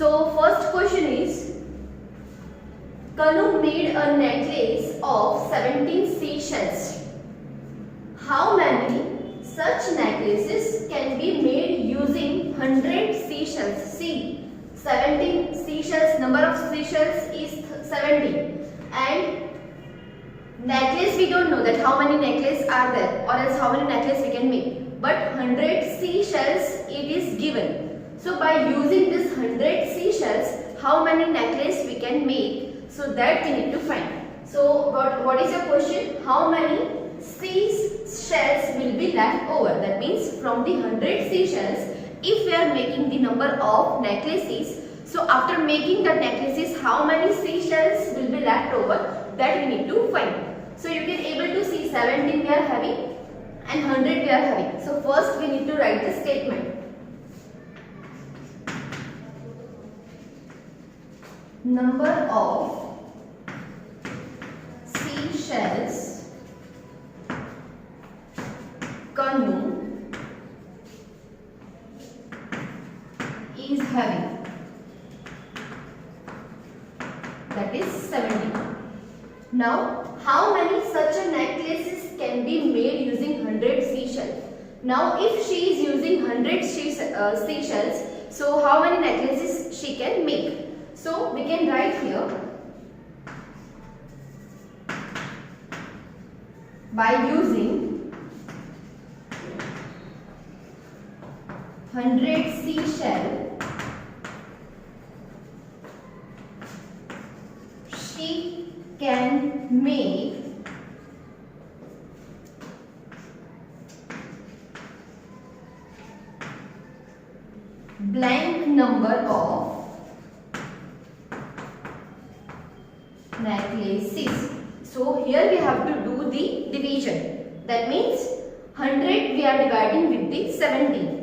So first question is, Kanu made a necklace of 17 seashells. How many such necklaces can be made using 100 seashells? See, 17 seashells, number of seashells is 17, and necklace we don't know that how many necklaces are there, or else how many necklaces we can make, but 100 seashells it is given. So by using this 100 seashells, how many necklaces we can make? So that we need to find. So what is your question? How many seashells will be left over? That means from the 100 seashells, if we are making the number of necklaces, so after making the necklaces, how many seashells will be left over? That we need to find. So you can able to see 17 we are having and 100 we are having. So first we need to write the statement. Number of seashells Kanu is having, that is 17. Now how many such a necklaces can be made using 100 seashells? Now if she is using 100 seashells, so how many necklaces she can make? So we can write here, by using 100 seashell, she can make blank number of necklaces. So here we have to do the division. That means 100 we are dividing with the 17.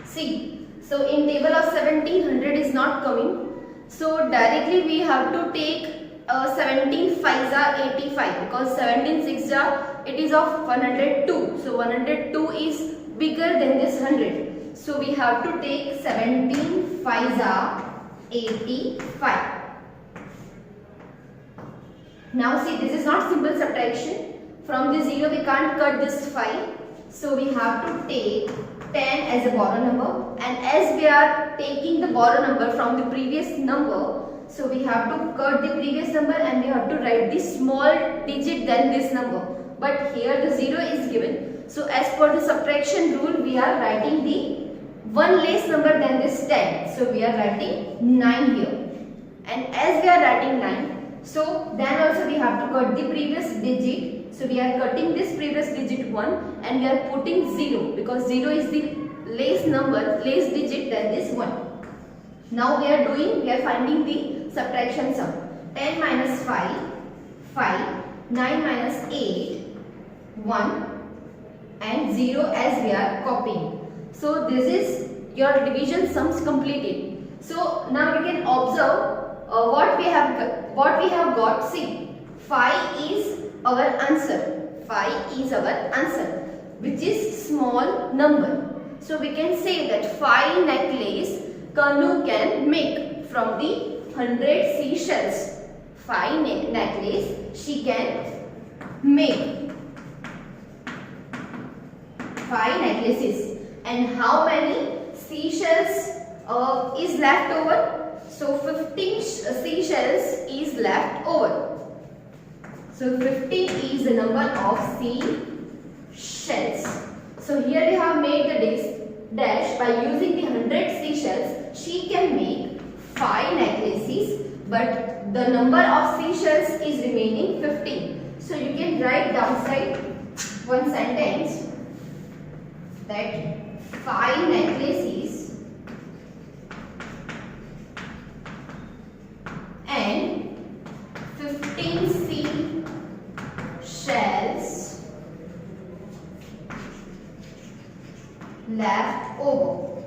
See, so in table of 17, 100 is not coming. So directly we have to take 17 5s are 85, because 17 6s are, it is of 102. So 102 is bigger than this 100. So we have to take 17 5s are 85. Now see, this is not simple subtraction. From the 0 we can't cut this 5. So we have to take 10 as a borrow number, and as we are taking the borrow number from the previous number, so we have to cut the previous number and we have to write the small digit than this number. But here the 0 is given. So as per the subtraction rule, we are writing the one less number than this 10. So we are writing 9 here. And as we are writing 9, so then also we have to cut the previous digit. So we are cutting this previous digit 1 and we are putting 0, because 0 is the less number, less digit than this 1. Now we are finding the subtraction sum. 10 minus 5, 5, 9 minus 8, 1 and 0 as we are copying. So this is your division sums completed. So now you can observe what we have got. See, 5 is our answer. 5 is our answer, which is small number. So we can say that 5 necklace Kanu can make from the 100 seashells. 5 necklace she can make. 5 necklaces. And how many seashells is left over? So 15 seashells is left over. So 15 is the number of seashells. So here we have made the dash. By using the 100 seashells, she can make 5 necklaces, but the number of seashells is remaining 15. So you can write downside one sentence that 5 necklaces and 15 seashells left over.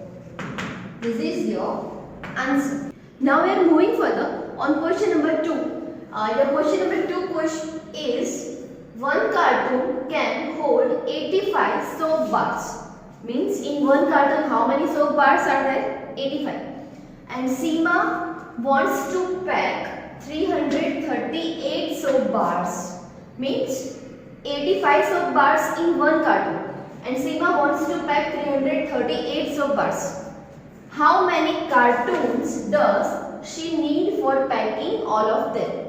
This is your answer. Now we are moving further on question number 2. Your question number 2 question is, one cartoon can hold 85 soap bars. Means in one cartoon how many soap bars are there? 85. And Seema wants to pack 338 soap bars. Means 85 soap bars in one cartoon. And Seema wants to pack 338 soap bars. How many cartoons does she need for packing all of them?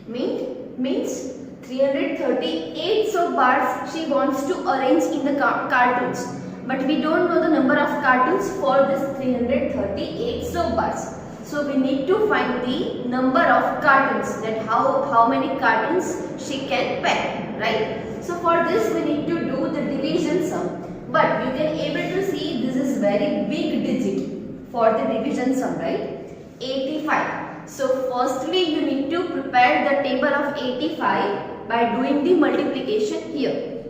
Means 338 soap bars she wants to arrange in the cartoons. But we don't know the number of cartoons for this 338 soap bars. So we need to find the number of cartoons, that how many cartoons she can pack, right? So for this we need to do the division sum. But you can able to see this is very big digit for the division sum, right? 85. So firstly you need to prepare the table of 85 by doing the multiplication here.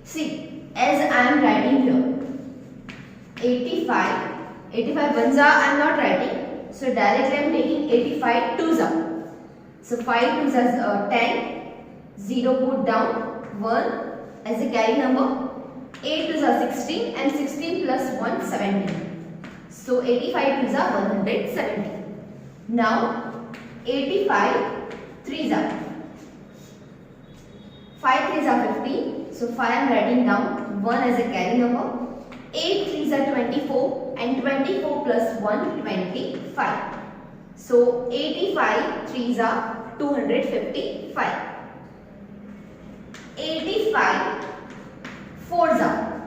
See, as I am writing here 85 ones are I am not writing, so directly I am taking 85 twos are. So 5 twos are 10, 0 put down, 1 as a carry number, 8 twos are 16 and 16 plus 1 17. So 85 twos are 170. Now 85 threes are 5 threes are 50. So 5 I am writing down, 1 as a carry number. 8 threes are 24 and 24 plus 1 25. So 85 threes are 255. 85 fours are.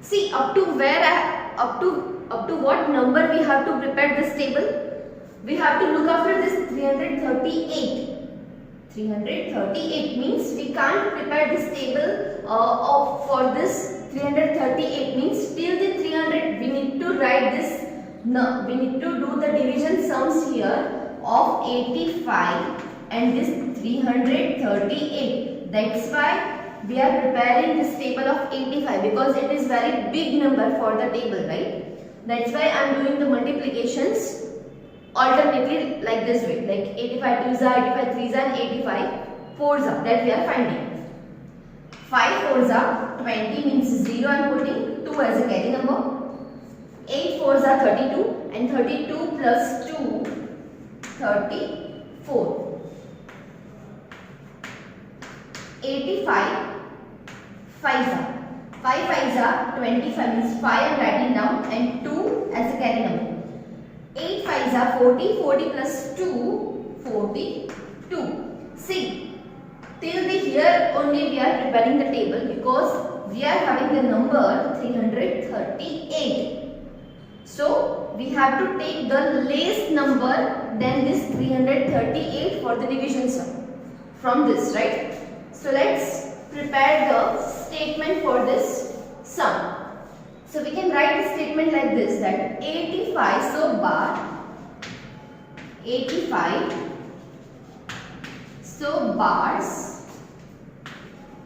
See, up to where up to what number we have to prepare this table? We have to look after this 338. 338 means we can't prepare this table for this 338 means till the 300 we need to write this. No, we need to do the division sums here of 85 and this 338. That's why we are preparing this table of 85 because it is very big number for the table, right? That's why I am doing the multiplications alternately like this way, like 85 twos are, 85 threes are, and 85 fours are, that we are finding. 5 fours are 20 means 0 I am putting 2 as a carry number. 8 fours are 32 and 32 plus 2 34. 85 fives are 5 fives are 25 means 5 I am writing down and 2 as a carry number. 8 fives are 40, 40 plus 2, 42. See, till the here only we are preparing the table because we are having the number 338. So, we have to take the least number than this 338 for the division sum from this, right? So, let's prepare the statement for this sum. So we can write the statement like this, that 85 soap bar, 85 soap bars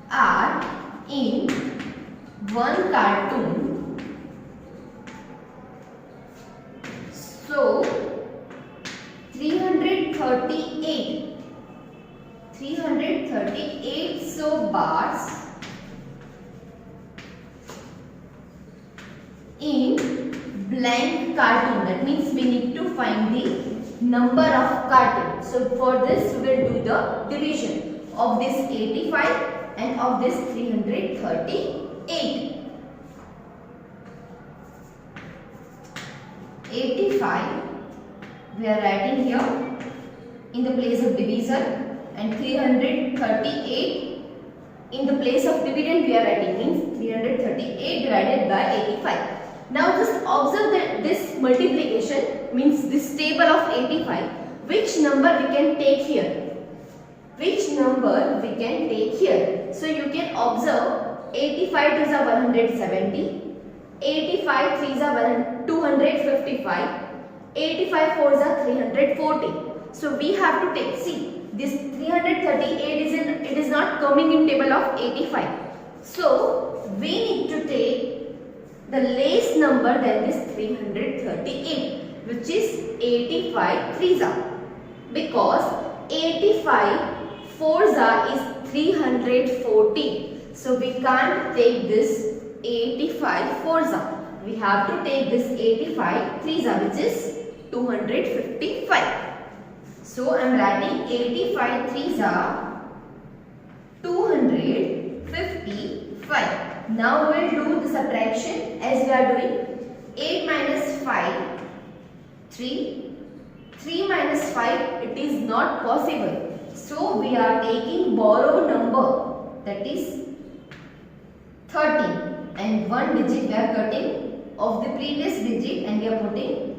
are in one cartoon. So 338 soap bars in blank cartoon. That means we need to find the number of cartoons. So for this we will do the division of this 85 and of this 338. 85 we are writing here in the place of divisor and 338 in the place of dividend we are writing, means 338 divided by 85. Now just observe that this multiplication means this table of 85, which number we can take here? Which number we can take here? So you can observe 85 2s are 170, 85 3s are 255, 85 4s are 340. So we have to take, see, this 338 it is not coming in table of 85. So we need to take the least number than this 338, which is 85 3s are, because 85 4s are is 340. So we can't take this 85 fours are. We have to take this 85 threes are, which is 255. So I am writing 85 threes are 255. Now we will do the subtraction as we are doing. 8 minus 5, 3. 3 minus 5, it is not possible. So we are taking borrow number, that is 13, and one digit we are cutting of the previous digit and we are putting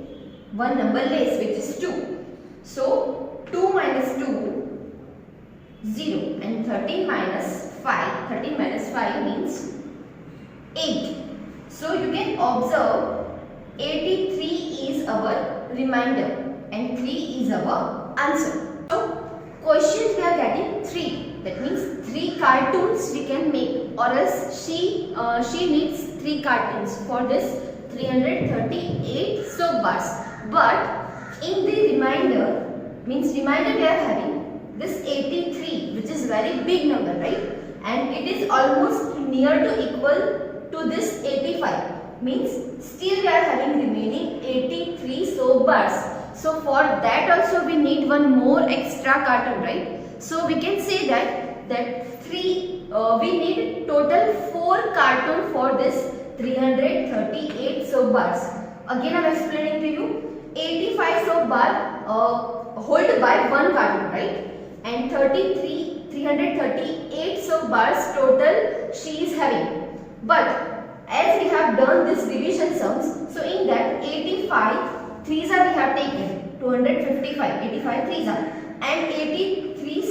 one number less, which is 2. So 2 minus 2, 0, and 13 minus 5, 13 minus 5 means 8. So you can observe 83 is our remainder and 3 is our answer. So questions we are getting 3. That means 3 cartoons we can make, or else she needs 3 cartoons for this 338 soap bars. But in the remainder, means remainder we are having this 83, which is very big number, right? And it is almost near to equal to this 85. Means still we are having remaining 83 soap bars. So for that also we need one more extra carton, right? So we can say that we need total 4 carton for this 338 soap bars. Again I am explaining to you. 85 soap bar hold by 1 carton, right? And 338 soap bars total she is having. But as we have done this division sums, so in that 85 threes are we have taken 255, 85 threes are, and 83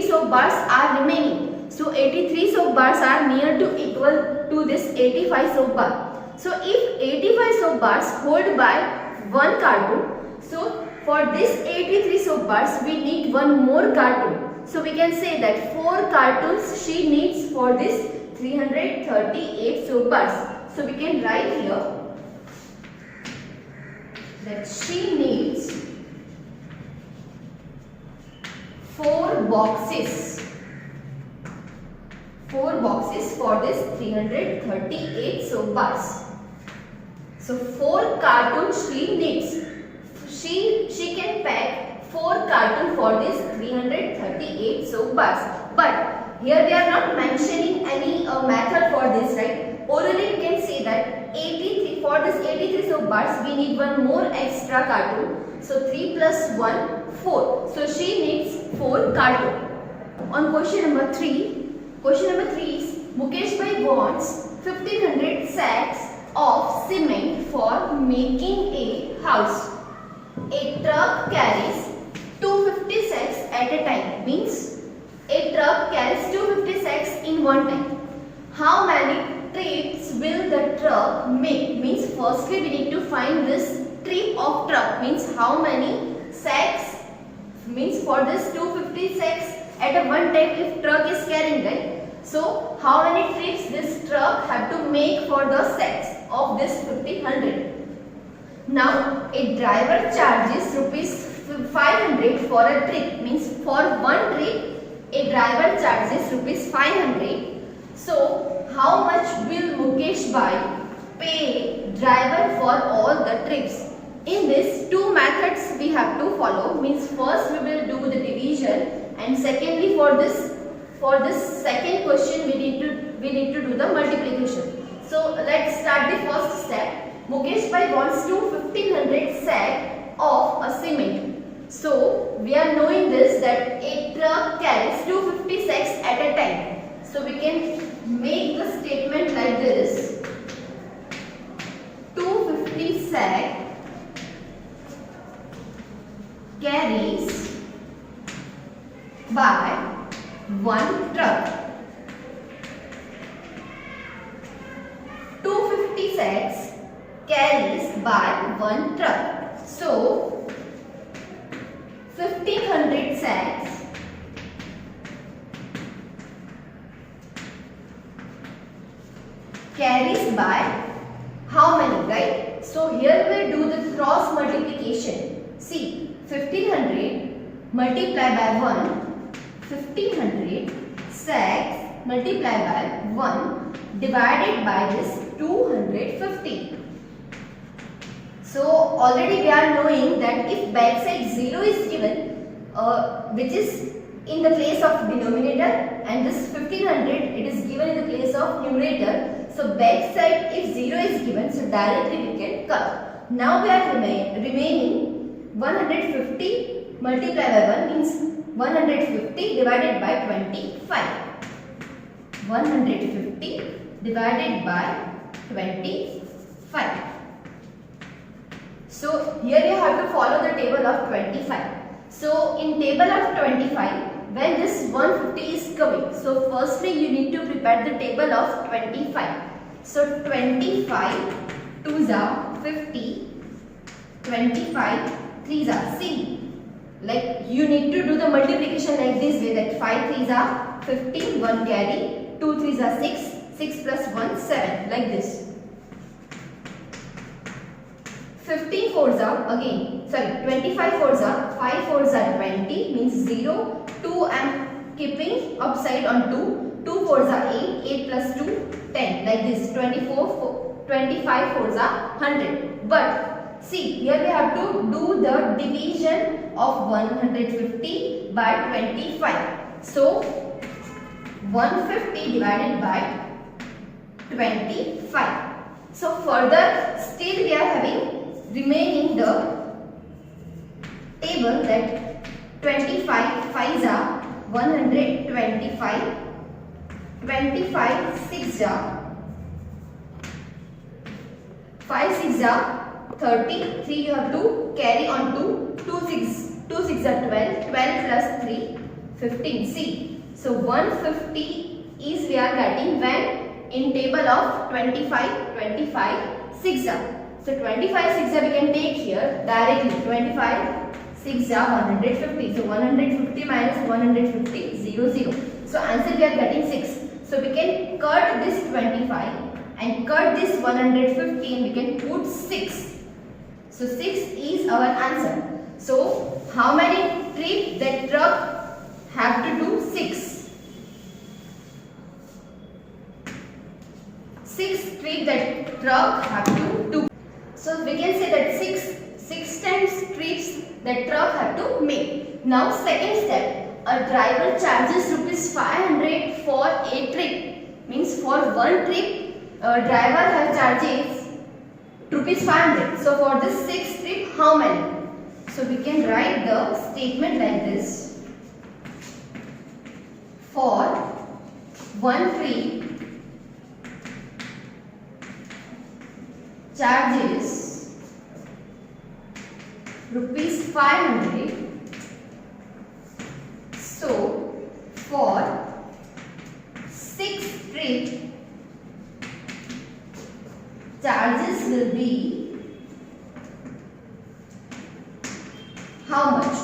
soap bars are remaining. So 83 soap bars are near to equal to this 85 soap bar. So if 85 soap bars hold by 1 carton, so for this 83 soap bars we need one more carton. So we can say that 4 cartons she needs for this 338 soap bars. So we can write here that she needs 4 boxes. 4 boxes for this 338 soap bars. So 4 cartons she needs. She can pack 4 cartons for this 338 soap bars. But here we are not mentioning any method for this, right? Orally we can say that 83 for this 83 soap bars we need one more extra carton. So 3 plus 1, 4. So she needs 4 carton. On question number 3. Question number 3 is Mukesh Bhai wants 1500 sacks of cement for making a house. A truck carries 250 sacks at a time. Means a truck carries 250 sacks in one time. How many trips will the truck make? Means firstly we need to find this trip of truck. Means how many sacks, means for this 250 sacks at a one time if truck is carrying, right? So how many trips this truck have to make for the sacks of this 1500? Now a driver charges rupees 500 for a trip. Means for one trip a driver charges rupees 500. So how much will Mukesh Bhai pay driver for all the trips? In this, 2 methods we have to follow. Means first we will do the division, and secondly for this second question we need to do the multiplication. So let's start the first step. Mukesh Bhai wants 1500 sack of a cement. So we are knowing this that a truck carries 250 sacks at a time. So we can make the statement like this: 250 sack carries by one truck. 250 sacks carries by one truck. So 1500 sacks carries by how many, right? So here we will do the cross multiplication. See, 1500 multiplied by 1, 1500 sacks multiplied by 1 divided by this 250. So already we are knowing that if backside 0 is given, which is in the place of denominator, and this 1500 it is given in the place of numerator. So backside if 0 is given, so directly we can cut. Now we are remaining 150 multiplied by 1 means 150 divided by 25. 150 divided by 25. So here you have to follow the table of 25. So in table of 25, when this 150 is coming, so firstly you need to prepare the table of 25. So 25 2s are 50, 25 3s are C. Like you need to do the multiplication like this way, that 5 3s are 50, 1 carry, 2 3s are 6, 6 plus 1 7, like this. 15 4s are again, 25 4s are, 5 4s are 20 means 0, 2 I am keeping upside on 2, 2 4s are 8, 8 plus 2 10, like this. 25 4s are 100. But see, here we have to do the division of 150 by 25. So 150 divided by 25. So further still we are having remaining the table, that 25 5s are 125, 25 6s are 5 6s are 30, 3 you have to carry on 2, 2 6s are 12, 12 plus 3 15. See, so 150 is we are getting when in table of 25 6s are. So 25 6s we can take here directly. 25 6s are 150. So 150 minus 150 0 0. So answer we are getting 6. So we can cut this 25 and cut this 150 and we can put 6. So 6 is our answer. So how many trips that truck have to do? 6. 6 trips that truck have to do. So we can say that 6 times trips that truck have to make. Now second step, a driver charges rupees 500 for a trip. Means for one trip, a driver has charges rupees 500. So for this 6th trip, how many? So we can write the statement like this. For one trip, charges rupees 500. So for 6th trip, charges will be how much?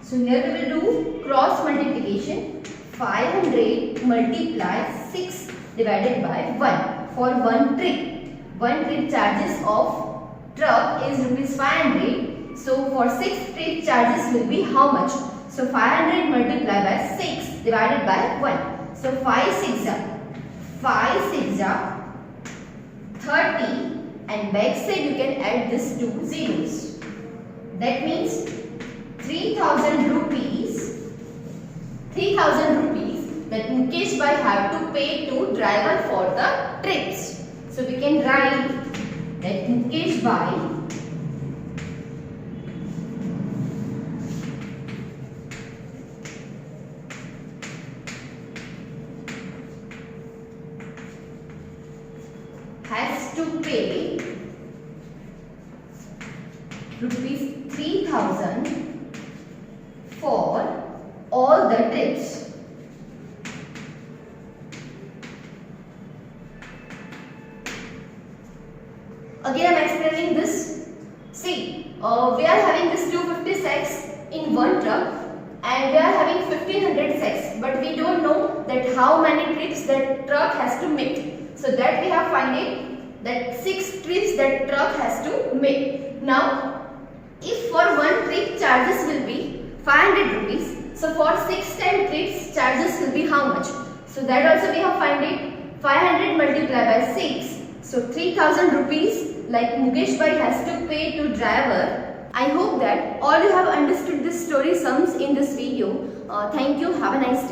So here we will do cross multiplication. 500 multiply 6 divided by 1 for one trip. One trip charges of truck is rupees 500. So for 6th trip charges will be how much? So 500 multiplied by 6 divided by 1. So 5 6 are 30, and back side you can add this 2 zeros. That means 3000 rupees. 3000 rupees that Mukesh bhai have to pay to driver for the trips. So we can write that Mukesh bhai has to pay rupees 3000 for all the trips. Again I am explaining this. See, we are having this 250 sacks in one truck and we are having 1500 sacks, but we don't know that how many trips that truck has to make. So that we have find it that 6 trips that truck has to make. Now if for one trip charges will be 500 rupees. So for 6 time trips, charges will be how much? So that also we have find it. 500 multiplied by 6. So 3000 rupees like Mukesh bhai has to pay to driver. I hope that all you have understood this story sums in this video. Thank you. Have a nice day.